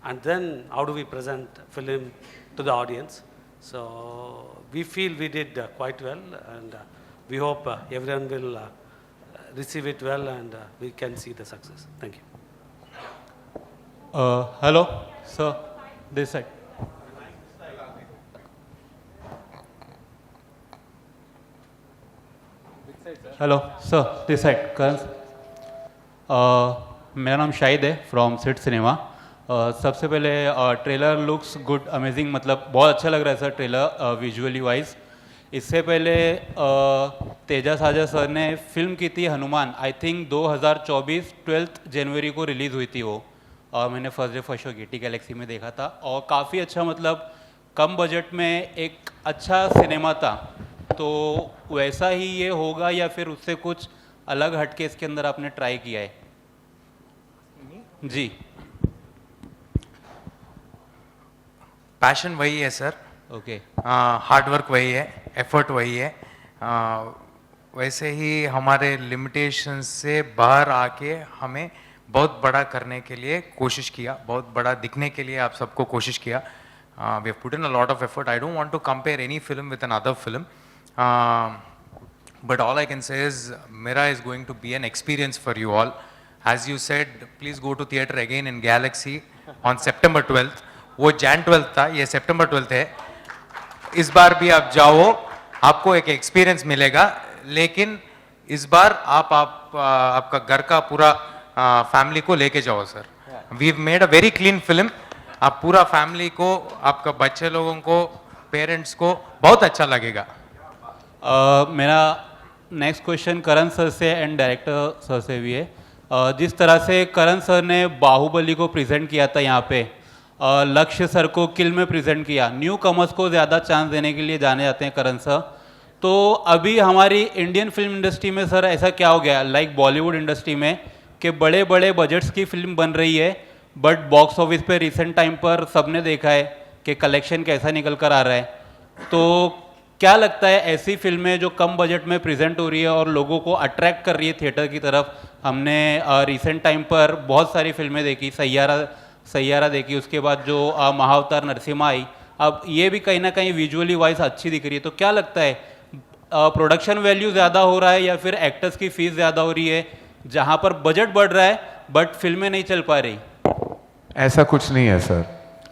and then how do we present film to the audience? So we feel we did quite well, and we hope everyone will receive it well, and we can see the success. Thank you. Hello, sir. This side. Hello sir, this side Karan. मेरा नाम शाहिद है from seat cinema. सबसे पहले trailer looks good, amazing, मतलब बहुत अच्छा लग रहा है सर ट्रेलर विजुअली वाइज। इससे पहले तेजा साजा सर ने फिल्म की थी हनुमान, आई थिंक 2024 12 जनवरी को रिलीज़ हुई थी वो। मैंने first day first show Getty Galaxy में देखा था, और काफ़ी अच्छा, मतलब कम बजट में एक अच्छा सिनेमा था। तो वैसा ही ये होगा या फिर उससे कुछ अलग हटके इसके अंदर आपने ट्राई किया है? जी। पैशन वही है सर। ओके। हार्ड वर्क वही है, एफर्ट वही है। वैसे ही हमारे लिमिटेशंस से बाहर आके हमें बहुत बड़ा करने के लिए कोशिश किया, बहुत बड़ा दिखने के लिए आप सबको कोशिश किया। We have put in a lot of effort. I don't want to compare any film with another film. But all I can say is Mirai is going to be an experience for you all. As you said, please go to theatre again in Galaxy on September 12th. वो Jan 12th था, ये September 12th है. इस बार भी आप जाओ, आपको एक एक्सपीरियंस मिलेगा, लेकिन इस बार आपका घर का पूरा फैमिली को लेके जाओ sir. We've made a very clean film. आप पूरा फैमिली को, आपका बच्चे लोगों को, पेरेंट्स को बहुत अच्छा लगेगा. मेरा नेक्स्ट क्वेश्चन करण सर से एंड डायरेक्टर सर से भी है. जिस तरह से करण सर ने बाहुबली को प्रेजेंट किया था यहाँ पे, लक्ष्य सर को किल में प्रेजेंट किया, न्यू कमर्स को ज़्यादा चांस देने के लिए जाने जाते हैं करण सर. तो अभी हमारी इंडियन फिल्म इंडस्ट्री में सर ऐसा क्या हो गया, लाइक बॉलीवुड इंडस्ट्री में, कि बड़े बड़े बजट्स की फिल्म बन रही है, बट बॉक्स ऑफिस पे रिसेंट टाइम पर सबने देखा है कि कलेक्शन कैसा निकल कर आ रहा है. तो क्या लगता है ऐसी फिल्में जो कम बजट में प्रेजेंट हो रही है और लोगों को अट्रैक्ट कर रही है थिएटर की तरफ? हमने रिसेंट टाइम पर बहुत सारी फिल्में देखी, सैयारा देखी, उसके बाद जो महाअवतार नरसिम्हा आई, अब ये भी कहीं ना कहीं विजुअली वाइज अच्छी दिख रही है. तो क्या लगता है प्रोडक्शन वैल्यू ज़्यादा हो रहा है या फिर एक्टर्स की फीस ज़्यादा हो रही है, जहाँ पर बजट बढ़ रहा है बट फिल्में नहीं चल पा रही? ऐसा कुछ नहीं है सर,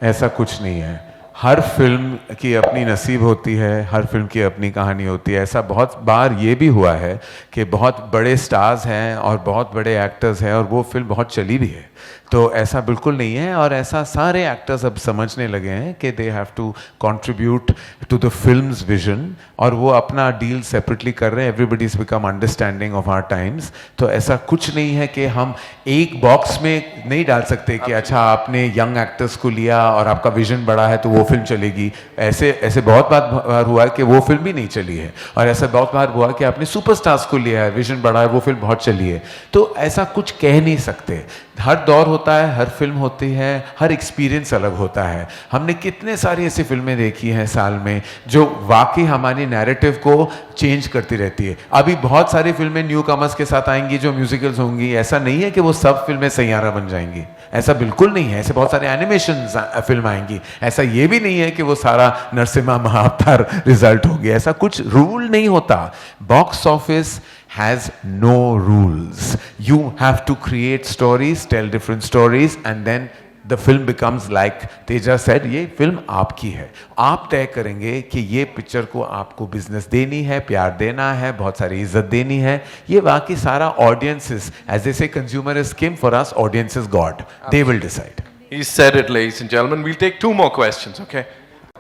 ऐसा कुछ नहीं है. हर फिल्म की अपनी नसीब होती है, हर फिल्म की अपनी कहानी होती है. ऐसा बहुत बार ये भी हुआ है कि बहुत बड़े स्टार्स हैं और बहुत बड़े एक्टर्स हैं और वो फिल्म बहुत चली भी है. तो ऐसा बिल्कुल नहीं है, और ऐसा सारे एक्टर्स अब समझने लगे हैं कि they have to contribute to the film's vision, और वो अपना डील सेपरेटली कर रहे हैं. Everybody is become understanding of our times. तो ऐसा कुछ नहीं है कि हम एक बॉक्स में नहीं डाल सकते कि अच्छा आपने यंग एक्टर्स को लिया और आपका विजन बड़ा है तो वो फिल्म चलेगी. ऐसे बहुत बार हुआ है कि वो फिल्म भी नहीं चली है, और ऐसा बहुत बार हुआ कि आपने सुपरस्टार्स को लिया है, विजन बड़ा है, वो फिल्म बहुत चली है. तो ऐसा कुछ कह नहीं सकते. हर दौर होता है, हर फिल्म होती है, हर एक्सपीरियंस अलग होता है. हमने कितने सारी ऐसी फिल्में देखी हैं साल में जो वाकई हमारी नैरेटिव को चेंज करती रहती है. अभी बहुत सारी फिल्में न्यू कमर्स के साथ आएंगी जो म्यूजिकल्स होंगी. ऐसा नहीं है कि वो सब फिल्में सैयारा बन जाएंगी, ऐसा बिल्कुल नहीं है. ऐसे बहुत सारे एनिमेशन फिल्म आएंगी. ऐसा ये भी नहीं है कि वो सारा नरसिम्हा महाअवतार रिजल्ट होगी. ऐसा कुछ रूल नहीं होता. Box office has no rules. You have to create stories, tell different stories, and then the film becomes like Teja said, ये फिल्म आपकी है. आप तय करेंगे कि ये पिक्चर को आपको बिजनेस देनी है, प्यार देना है, बहुत सारी इज्जत देनी है. ये बाकी सारा audiences, as they say, consumer is king. For us, audience is God. They will decide. He said it, ladies and gentlemen. We'll take 2 more questions, okay?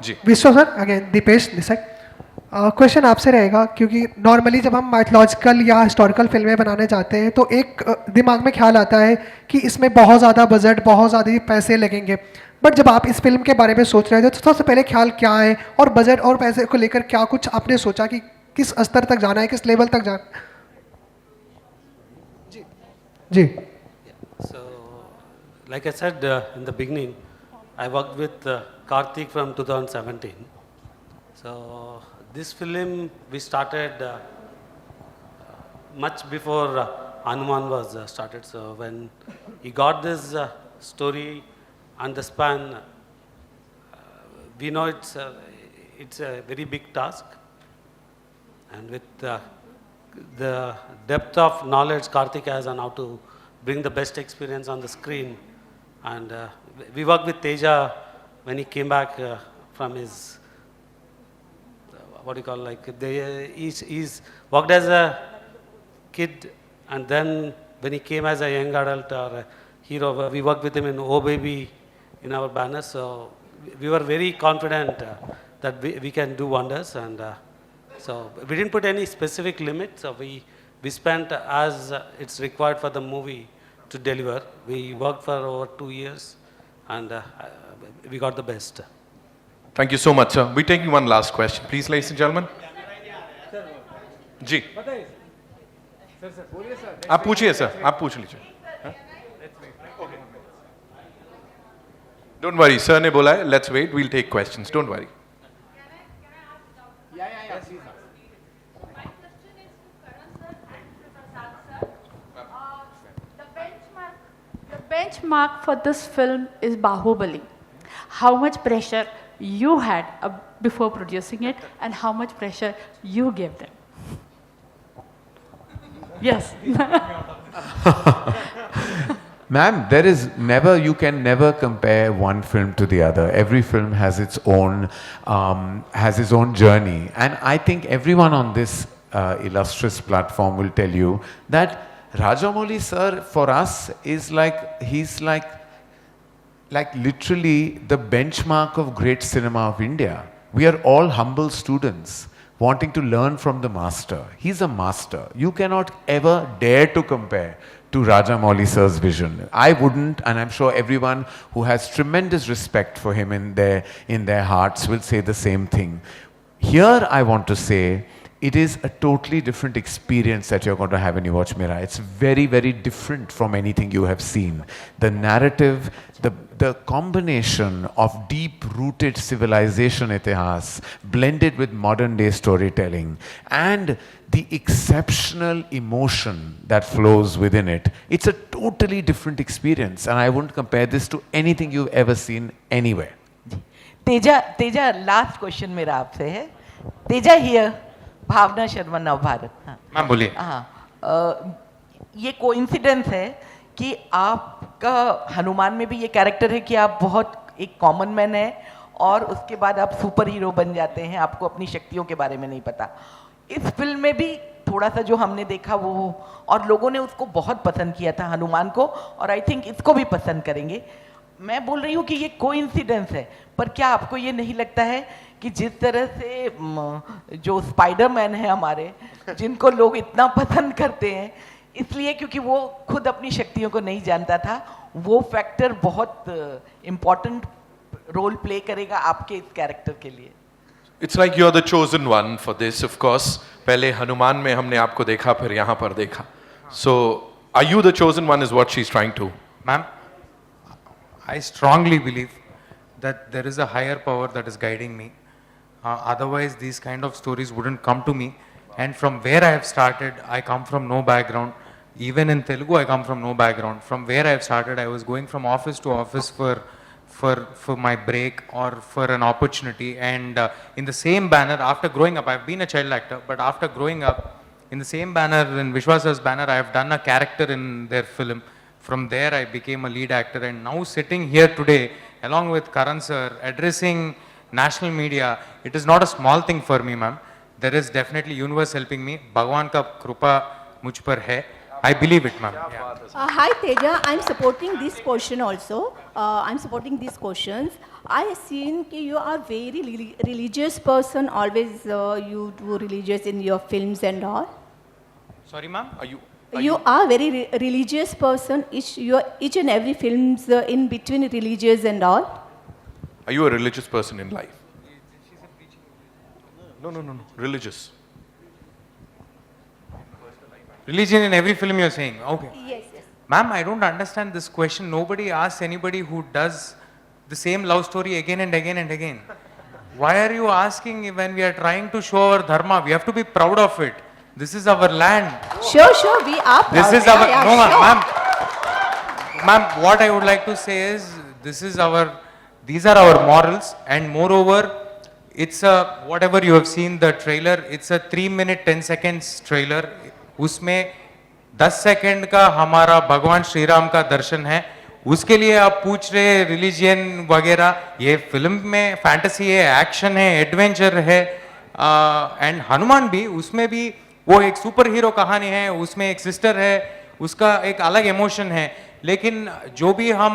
जी. Vishwa sir, again Deepesh this side. Question आपसे रहेगा, क्योंकि normally जब हम mythological या historical फिल्में बनाने जाते हैं तो एक दिमाग में ख्याल आता है कि इसमें बहुत ज़्यादा बजट, बहुत ज़्यादा पैसे लगेंगे. बट जब आप इस फिल्म के बारे में सोच रहे थे तो सबसे पहले ख्याल क्या है, और बजट और पैसे को लेकर क्या कुछ आपने सोचा कि किस स्तर तक जाना है, किस लेवल तक जाना? जी. So, like I said in the beginning, I worked with Karthik from 2017. So this film we started much before Hanuman was started. So when he got this story and the span, we know it's a very big task, and with the depth of knowledge Karthik has on how to bring the best experience on the screen, and we worked with Teja when he came back from his what do you call, like he's worked as a kid, and then when he came as a young adult or a hero, we worked with him in Oh Baby in our banner. So we were very confident that we can do wonders, and so we didn't put any specific limit. So we spent as it's required for the movie to deliver. We worked for over 2 years, and we got the best. Thank you so much, sir. We're taking one last question, please, ladies and gentlemen. जी. आप पूछिए sir, आप पूछ लीजिए. Don't worry, sir ने बोला है, let's wait, we'll take questions. Don't worry. The benchmark for this film is Bahubali. How much pressure you had before producing it and how much pressure you gave them. Yes. Ma'am, you can never compare one film to the other. Every film has its own journey. And I think everyone on this illustrious platform will tell you that Rajamouli sir for us is he's like literally the benchmark of great cinema of India. We are all humble students wanting to learn from the master. He's a master. You cannot ever dare to compare to Rajamouli sir's vision. I wouldn't, and I'm sure everyone who has tremendous respect for him in their hearts will say the same thing. Here I want to say, it is a totally different experience that you're going to have when you watch Mirai. It's very, very different from anything you have seen. The narrative, the combination of deep-rooted civilization itihas blended with modern-day storytelling and the exceptional emotion that flows within it, it's a totally different experience. And I wouldn't compare this to anything you've ever seen anywhere. Teja last question मेरा आपसे है. Teja here, भावना शर्मा नव Bharat. Ma'am बोलिए. हाँ, ये coincidence है कि आपका हनुमान में भी ये कैरेक्टर है कि आप बहुत एक कॉमन मैन है और उसके बाद आप सुपर हीरो बन जाते हैं, आपको अपनी शक्तियों के बारे में नहीं पता. इस फिल्म में भी थोड़ा सा जो हमने देखा वो, और लोगों ने उसको बहुत पसंद किया था हनुमान को, और आई थिंक इसको भी पसंद करेंगे. मैं बोल रही हूँ कि ये कोइंसिडेंस है, पर क्या आपको ये नहीं लगता है कि जिस तरह से जो स्पाइडरमैन है हमारे, जिनको लोग इतना पसंद करते हैं इसलिए क्योंकि वो खुद अपनी शक्तियों को नहीं जानता था, वो फैक्टर बहुत इम्पोर्टेंट रोल प्ले करेगा आपके इस कैरेक्टर के लिए? It's like you're the chosen one for this, of course. पहले हनुमान में हमने आपको देखा, फिर यहाँ पर देखा. So, are you the chosen one is what she's trying to? Ma'am, I strongly believe that there is a higher power that is guiding me. Otherwise, these kind of stories wouldn't come to me. And from where I have started, I come from no background. Even in Telugu, I come from no background. From where I have started, I was going from office to office for my break or for an opportunity. And in the same banner, after growing up, I've been a child actor, but after growing up, in the same banner, in Vishwasa's banner, I have done a character in their film. From there, I became a lead actor, and now sitting here today, along with Karan sir, addressing national media, it is not a small thing for me, ma'am. There is definitely universe helping me. Bhagwan ka krupa mujh par hai. I believe it, ma'am. Yeah. Hi Teja, I'm supporting this question also. I'm supporting these questions. I have seen that you are very religious person. Always you do religious in your films and all. Sorry, ma'am. You are very religious person. Each and every films in between religious and all. Are you a religious person in life? No. Religious. Religion in every film you're saying? Okay. Yes. Ma'am, I don't understand this question. Nobody asks anybody who does the same love story again and again and again. Why are you asking when we are trying to show our dharma? We have to be proud of it. This is our land. Sure, we are proud. This is our... no, sure. Ma'am, what I would like to say is, these are our morals, and moreover, it's a, whatever you have seen the trailer, it's a 3-minute 10 seconds trailer. उसमें 10 second का हमारा भगवान श्री राम का दर्शन है. उसके लिए आप पूछ रहे रिलीजियन वगैरह, ये फिल्म में फैंटेसी है, एक्शन है, एडवेंचर है, एंड हनुमान भी, उसमें भी वो एक सुपर हीरो कहानी है, उसमें एक सिस्टर है, उसका एक अलग इमोशन है. लेकिन जो भी हम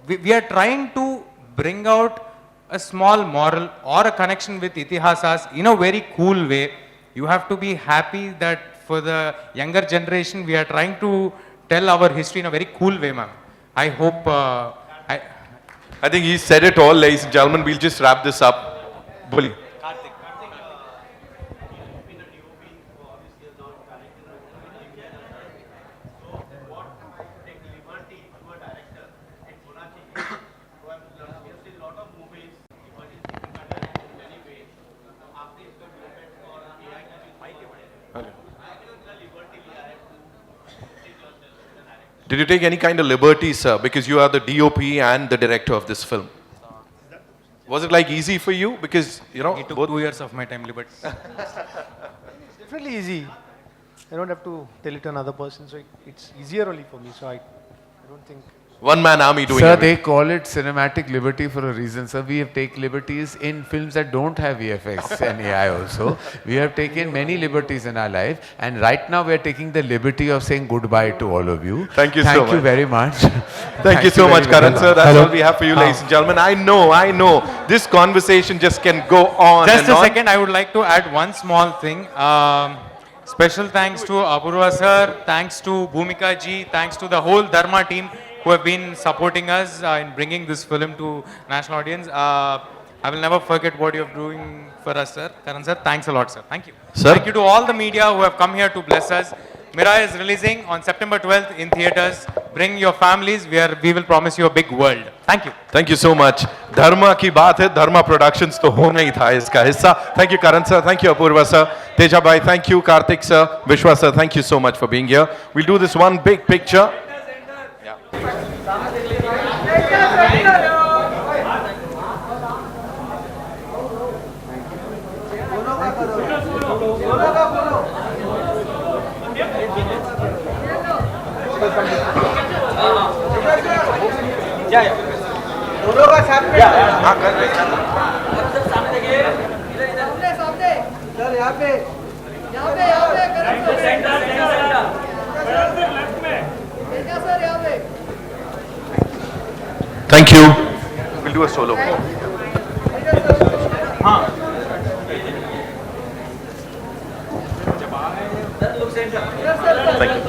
we are trying to bring out a small moral or a connection with itihasas in a very cool way. You have to be happy that for the younger generation we are trying to tell our history in a very cool way, ma'am. I hope I think he said it all, ladies and gentlemen. We'll just wrap this up. Boli. Did you take any kind of liberty, sir? Because you are the DOP and the director of this film. Was it like easy for you? Because, you know, It took 2 years of my time, but Definitely easy. I don't have to tell it to another person, so it's easier only for me. So I don't think. One-man army doing Sir, everything. they call it cinematic liberty for a reason, sir. We have taken liberties in films that don't have VFX and AI also. We have taken many liberties in our life, and right now we are taking the liberty of saying goodbye to all of you. Thank you so Thank you much. very much. Thank you so very, much, very Karan much. sir. That's Hello. all we have for you, ladies and gentlemen. I know. This conversation just can go on just and a on. second, I would like to add one small thing. Special thanks to Apurva sir, thanks to Bhumika ji, thanks to the whole Dharma team who have been supporting us in bringing this film to national audience. I will never forget what you are doing for us, sir. Karan sir, thanks a lot, sir. Thank you. Sir? Thank you to all the media who have come here to bless us. Mirai is releasing on September 12th in theaters. Bring your families. We will promise you a big world. Thank you. Thank you so much. धर्मा की बात है, धर्मा productions तो होना ही था इसका हिस्सा. Thank you, Karan sir. Thank you, Apurva sir. Teja bhai, thank you. Karthik sir, Vishwa sir, thank you so much for being here. We'll do this one big picture. दोनों का साथ में हाँ कर रहे हैं. सर यहाँ पे Thank you. We'll do a solo. Thank you.